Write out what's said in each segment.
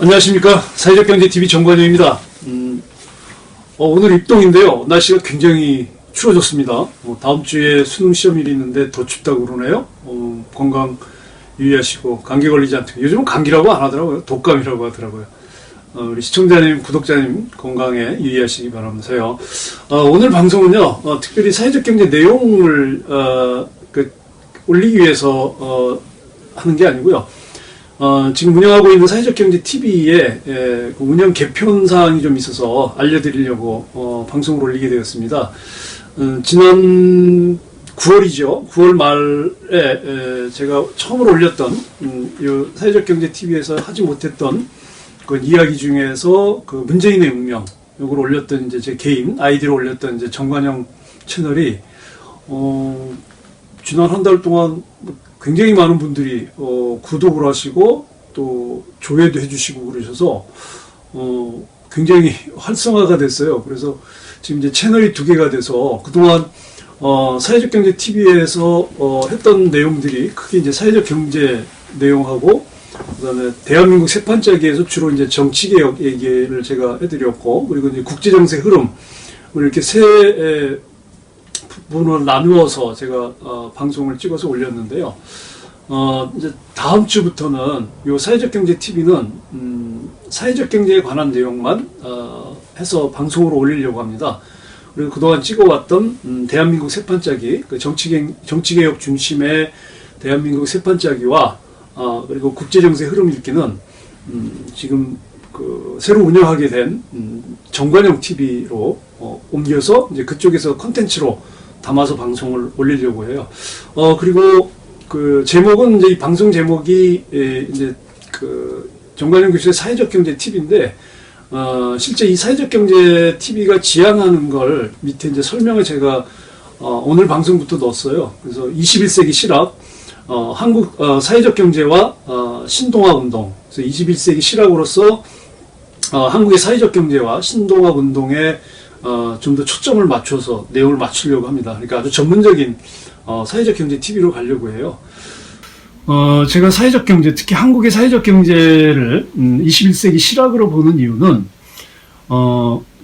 안녕하십니까. 사회적경제TV 정관영입니다. 오늘 입동인데요. 날씨가 굉장히 추워졌습니다. 다음 주에 수능 시험일이 있는데 더 춥다고 그러네요. 건강 유의하시고 감기 걸리지 않도록. 요즘은 감기라고 안 하더라고요. 독감이라고 하더라고요. 우리 시청자님, 구독자님 건강에 유의하시기 바라면서요. 오늘 방송은요, 특별히 사회적 경제 내용을 올리기 위해서 하는 게 아니고요. 지금 운영하고 있는 사회적경제TV에 운영 개편 사항이 좀 있어서 알려드리려고 방송을 올리게 되었습니다. 지난 9월이죠. 9월 말에 제가 처음으로 올렸던 이 사회적경제TV에서 하지 못했던 그 이야기 중에서 그 문재인의 운명 이걸 올렸던 이제 제 개인 아이디로 올렸던 이제 정관영 채널이 지난 한 달 동안 굉장히 많은 분들이 구독을 하시고 또 조회도 해주시고 그러셔서 굉장히 활성화가 됐어요. 그래서 지금 이제 채널이 2개가 돼서 그동안 사회적경제TV에서 했던 내용들이 크게 이제 사회적 경제 내용하고 그다음에 대한민국 세 판짜기에서 주로 이제 정치개혁 얘기를 제가 해드렸고, 그리고 이제 국제정세 흐름 이렇게 세 부분을 나누어서 제가 방송을 찍어서 올렸는데요. 이제 다음 주부터는 요 사회적경제TV는 사회적 경제에 관한 내용만 해서 방송으로 올리려고 합니다. 그리고 그동안 찍어왔던 대한민국 세 판짜기, 그 정치개혁 중심의 대한민국 세 판짜기와 그리고 국제정세 흐름 읽기는 지금 그 새로 운영하게 된 정관영 TV로 옮겨서 이제 그쪽에서 컨텐츠로 담아서 방송을 올리려고 해요. 그리고 그 제목은 이제 이 방송 제목이 이제 그 정관영 교수의 사회적 경제 TV인데 실제 이 사회적 경제 TV가 지향하는 걸 밑에 이제 설명을 제가 오늘 방송부터 넣었어요. 그래서 21세기 실학 한국 사회적 경제와 신동학 운동. 그래서 21세기 실학으로서 한국의 사회적 경제와 신동학 운동에 좀 더 초점을 맞춰서 내용을 맞추려고 합니다. 그러니까 아주 전문적인 사회적 경제 TV로 가려고 해요. 제가 사회적 경제, 특히 한국의 사회적 경제를 21세기 실학으로 보는 이유는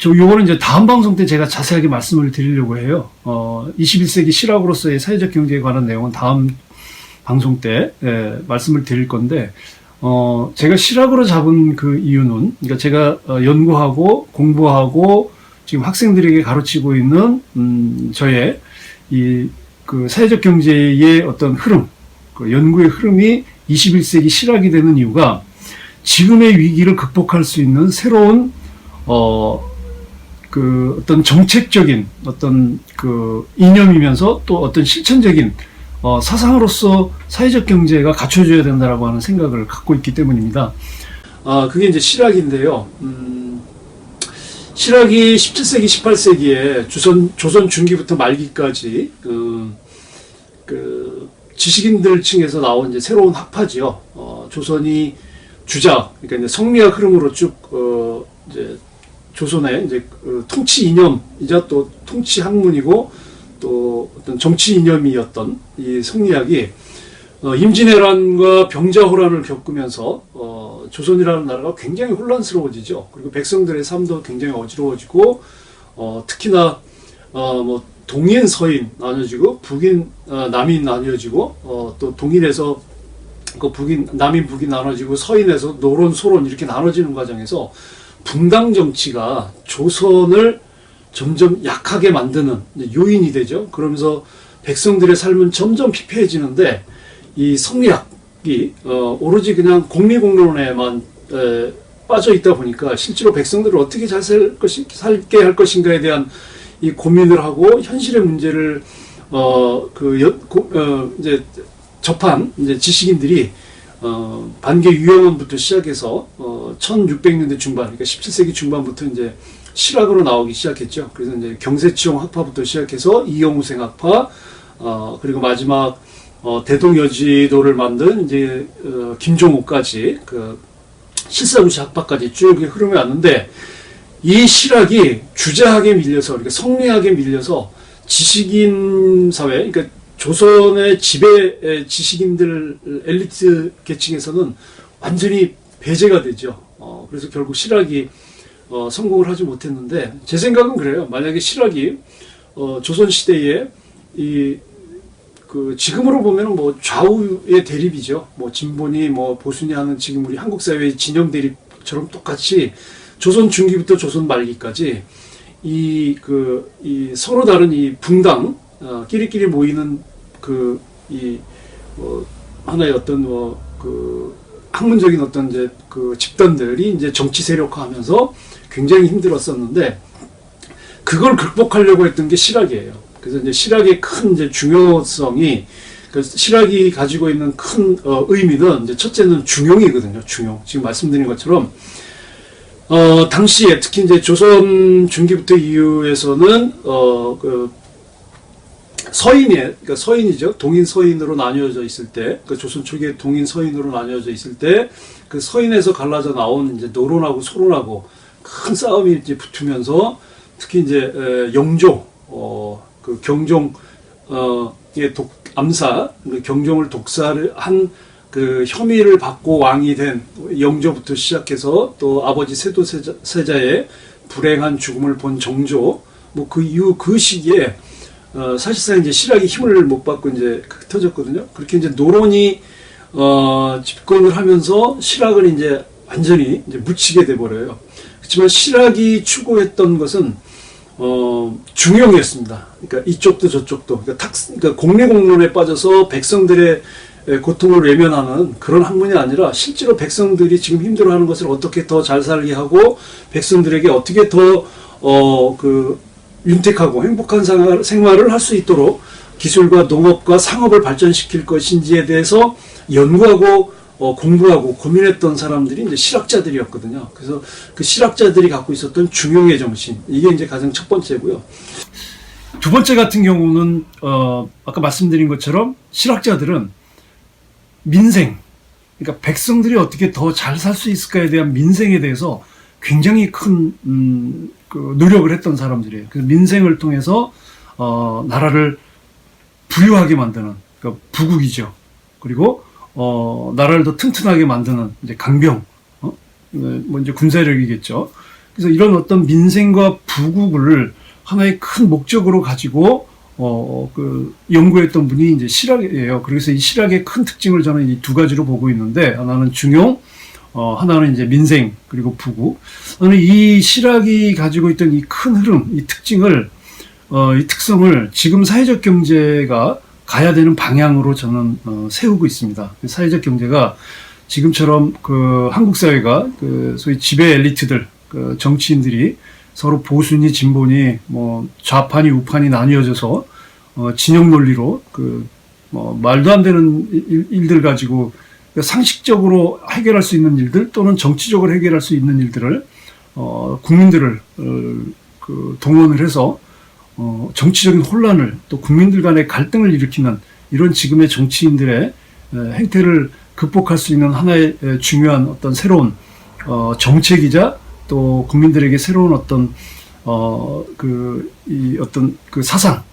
요거는 이제 다음 방송 때 제가 자세하게 말씀을 드리려고 해요. 21세기 실학으로서의 사회적 경제에 관한 내용은 다음 방송 때 말씀을 드릴 건데, 제가 실학으로 잡은 그 이유는, 그러니까 제가 연구하고 공부하고 지금 학생들에게 가르치고 있는 저의 그 사회적 경제의 어떤 흐름, 그 연구의 흐름이 21세기 실학이 되는 이유가 지금의 위기를 극복할 수 있는 새로운 그 어떤 정책적인 어떤 그 이념이면서 또 어떤 실천적인 사상으로서 사회적 경제가 갖춰져야 된다라고 하는 생각을 갖고 있기 때문입니다. 그게 이제 실학인데요. 실학이 17세기, 18세기에 조선 중기부터 말기까지 그 지식인들 층에서 나온 이제 새로운 학파지요. 조선이 주작, 그러니까 이제 성리학 흐름으로 쭉 이제 조선의 이제 통치 이념이자 또 통치 학문이고 또 어떤 정치 이념이었던 이 성리학이 임진왜란과 병자호란을 겪으면서 조선이라는 나라가 굉장히 혼란스러워지죠. 그리고 백성들의 삶도 굉장히 어지러워지고 특히나 뭐 동인 서인 나뉘어지고 북인 남인 나뉘어지고 또 동인에서 그 북인 남인 북인 나눠지고 서인에서 노론 소론 이렇게 나눠지는 과정에서 분당 정치가 조선을 점점 약하게 만드는 요인이 되죠. 그러면서 백성들의 삶은 점점 피폐해지는데 이 성리학이 오로지 그냥 공리공론에만 빠져 있다 보니까 실제로 백성들을 어떻게 잘 살게 할 것인가에 대한 이 고민을 하고 현실의 문제를 이제 접한 이제 지식인들이 반개 유영원부터 시작해서 1600년대 중반, 그러니까 17세기 중반부터 이제 실학으로 나오기 시작했죠. 그래서 이제 경세치용 학파부터 시작해서 이영우생 학파, 그리고 마지막 대동여지도를 만든 이제 김종옥까지 그 실사구시 학파까지 쭉 흐름이 왔는데, 이 실학이 주자학에 밀려서, 그러니까 성리학에 밀려서 지식인 사회, 그러니까 조선의 지배 지식인들 엘리트 계층에서는 완전히 배제가 되죠. 그래서 결국 실학이 성공을 하지 못했는데, 제 생각은 그래요. 만약에 실학이 조선시대에 지금으로 보면 뭐 좌우의 대립이죠. 뭐 진보니 뭐 보수니 하는 지금 우리 한국 사회의 진영 대립처럼 똑같이 조선 중기부터 조선 말기까지 서로 다른 이 분당, 끼리끼리 모이는 하나의 어떤 학문적인 어떤 이제 집단들이 이제 정치 세력화하면서 굉장히 힘들었었는데, 그걸 극복하려고 했던 게 실학이에요. 그래서 이제 실학의 큰 이제 중요성이, 실학이 가지고 있는 큰 의미는 이제 첫째는 중용이거든요. 중용. 지금 말씀드린 것처럼 당시에 특히 이제 조선 중기부터 이후에서는 서인이죠. 동인 서인으로 나뉘어져 있을 때, 조선 초기에 동인 서인으로 나뉘어져 있을 때, 그 서인에서 갈라져 나온 이제 노론하고 소론하고 큰 싸움이 이제 붙으면서, 특히 이제 영조, 경종 암사, 경종을 독사를 한 그 혐의를 받고 왕이 된 영조부터 시작해서 또 아버지 세도세자의 불행한 죽음을 본 정조, 뭐 그 이후 그 시기에 사실상 이제 실학이 힘을 못 받고 이제 흩어졌거든요. 그렇게 이제 노론이 집권을 하면서 실학을 이제 완전히 이제 묻히게 돼 버려요. 그렇지만 실학이 추구했던 것은 중용이었습니다. 그러니까 이쪽도 저쪽도, 그러니까 공리공론에 빠져서 백성들의 고통을 외면하는 그런 학문이 아니라, 실제로 백성들이 지금 힘들어하는 것을 어떻게 더 잘 살게 하고 백성들에게 어떻게 더 윤택하고 행복한 생활을 할 수 있도록 기술과 농업과 상업을 발전시킬 것인지에 대해서 연구하고 공부하고 고민했던 사람들이 이제 실학자들이었거든요. 그래서 그 실학자들이 갖고 있었던 중용의 정신, 이게 이제 가장 첫 번째고요. 두 번째 같은 경우는 아까 말씀드린 것처럼 실학자들은 민생, 그러니까 백성들이 어떻게 더 잘 살 수 있을까에 대한 민생에 대해서 굉장히 큰 노력을 했던 사람들이에요. 그래서 민생을 통해서 나라를 부유하게 만드는, 그러니까 부국이죠. 그리고 나라를 더 튼튼하게 만드는 이제 강병, 뭐 이제 군사력이겠죠. 그래서 이런 어떤 민생과 부국을 하나의 큰 목적으로 가지고 연구했던 분이 이제 실학이에요. 그래서 이 실학의 큰 특징을 저는 이 두 가지로 보고 있는데, 하나는 중용, 하나는 이제 민생, 그리고 부국. 저는 이 실학이 가지고 있던 이 큰 흐름, 이 특징을, 이 특성을 지금 사회적 경제가 가야 되는 방향으로 저는 세우고 있습니다. 사회적 경제가 지금처럼 한국 사회가 소위 지배 엘리트들, 정치인들이 서로 보수니 진보니 뭐 좌파니 우파니 나뉘어져서 진영 논리로 말도 안 되는 일들 가지고, 상식적으로 해결할 수 있는 일들 또는 정치적으로 해결할 수 있는 일들을 국민들을 동원을 해서 정치적인 혼란을, 또 국민들 간의 갈등을 일으키는 이런 지금의 정치인들의 행태를 극복할 수 있는 하나의 중요한 어떤 새로운 정책이자, 또 국민들에게 새로운 어떤 사상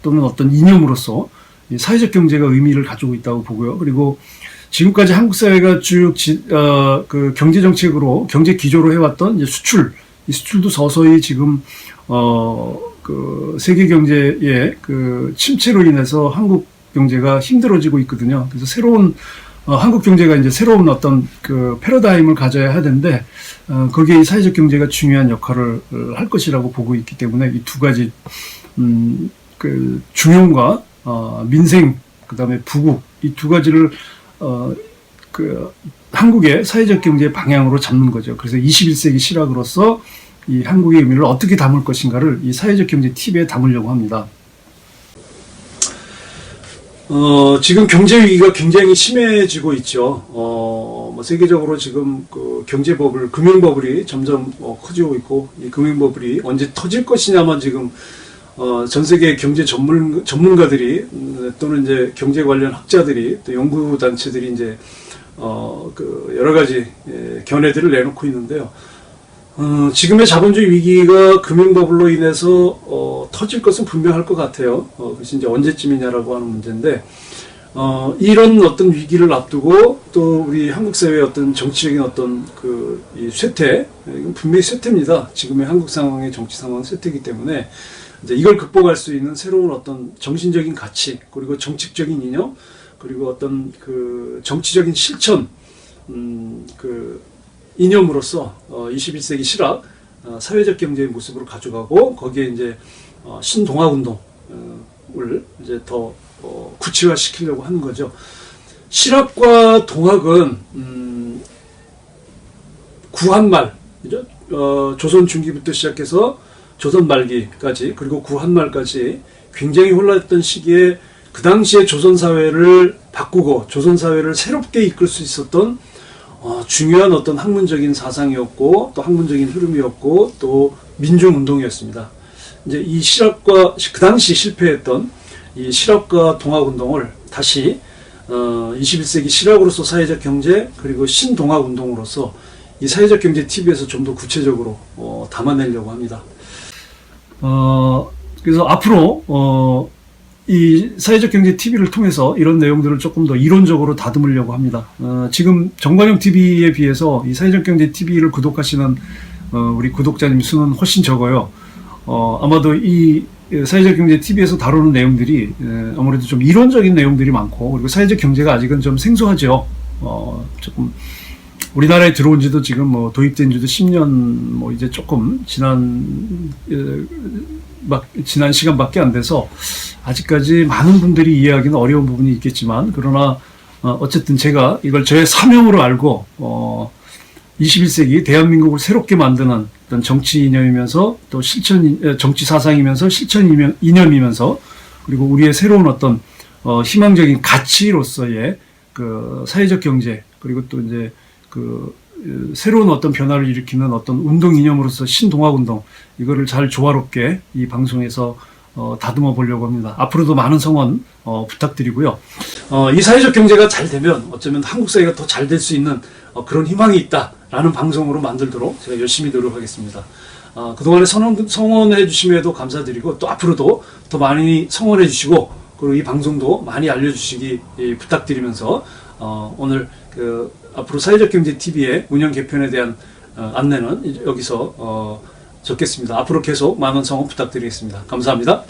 또는 어떤 이념으로서 이 사회적 경제가 의미를 가지고 있다고 보고요. 그리고 지금까지 한국 사회가 쭉 경제 정책으로, 경제 기조로 해왔던 이제 이 수출도 서서히 지금 세계 경제의 침체로 인해서 한국 경제가 힘들어지고 있거든요. 그래서 한국 경제가 이제 새로운 어떤 패러다임을 가져야 하는데, 거기에 사회적 경제가 중요한 역할을 할 것이라고 보고 있기 때문에 이 두 가지, 중용과 민생, 그 다음에 부국, 이 두 가지를 한국의 사회적 경제 방향으로 잡는 거죠. 그래서 21세기 실학으로서 이 한국의 의미를 어떻게 담을 것인가를 이 사회적 경제 TV에 담으려고 합니다. 지금 경제 위기가 굉장히 심해지고 있죠. 세계적으로 지금 금융버블이 점점 커지고 있고, 이 금융버블이 언제 터질 것이냐만 지금 전 세계 경제 전문가들이 또는 이제 경제 관련 학자들이, 또 연구 단체들이 이제 여러 가지 견해들을 내놓고 있는데요. 지금의 자본주의 위기가 금융버블로 인해서 터질 것은 분명할 것 같아요. 그것이 이제 언제쯤이냐라고 하는 문제인데, 이런 어떤 위기를 앞두고 또 우리 한국 사회의 어떤 정치적인 어떤 이 쇠퇴, 이건 분명히 쇠퇴입니다. 지금의 한국 상황의 정치 상황은 쇠퇴이기 때문에 이제 이걸 극복할 수 있는 새로운 어떤 정신적인 가치, 그리고 정책적인 이념, 그리고 어떤 정치적인 실천, 이념으로서 21세기 실학, 사회적 경제의 모습으로 가져가고 거기에 이제 신동학운동을 이제 더 구체화시키려고 하는 거죠. 실학과 동학은 구한말, 조선 중기부터 시작해서 조선 말기까지, 그리고 구한말까지 굉장히 혼란했던 시기에 그 당시에 조선 사회를 바꾸고 조선 사회를 새롭게 이끌 수 있었던 중요한 어떤 학문적인 사상이었고, 또 학문적인 흐름이었고, 또 민중운동이었습니다. 이제 이 실학과, 그 당시 실패했던 이 실학과 동학운동을 다시 21세기 실학으로서 사회적 경제, 그리고 신동학운동으로서 이 사회적 경제 TV에서 좀 더 구체적으로 담아내려고 합니다. 그래서 앞으로 이 사회적 경제 TV를 통해서 이런 내용들을 조금 더 이론적으로 다듬으려고 합니다. 지금 정관용 TV에 비해서 이 사회적 경제 TV를 구독하시는 우리 구독자님 수는 훨씬 적어요. 아마도 이 사회적 경제 TV에서 다루는 내용들이 아무래도 좀 이론적인 내용들이 많고, 그리고 사회적 경제가 아직은 좀 생소하죠. 조금 우리나라에 들어온 지도 지금 도입된 지도 10년 이제 조금 지난 시간밖에 안 돼서 아직까지 많은 분들이 이해하기는 어려운 부분이 있겠지만, 그러나 어쨌든 제가 이걸 저의 사명으로 알고 21세기 대한민국을 새롭게 만드는 어떤 정치 이념이면서 또 정치 사상이면서 실천 이념이면서, 그리고 우리의 새로운 어떤 희망적인 가치로서의 사회적 경제, 그리고 또 이제 새로운 어떤 변화를 일으키는 어떤 운동 이념으로서 신동학운동, 이거를 잘 조화롭게 이 방송에서 다듬어 보려고 합니다. 앞으로도 많은 성원 부탁드리고요. 이 사회적 경제가 잘 되면 어쩌면 한국 사회가 더 잘 될 수 있는 그런 희망이 있다라는 방송으로 만들도록 제가 열심히 노력하겠습니다. 그동안에 성원해 주심에도 감사드리고, 또 앞으로도 더 많이 성원해 주시고, 그리고 이 방송도 많이 알려주시기 부탁드리면서 오늘 앞으로 사회적 경제 TV의 운영 개편에 대한 안내는 여기서 적겠습니다. 앞으로 계속 많은 성원 부탁드리겠습니다. 감사합니다.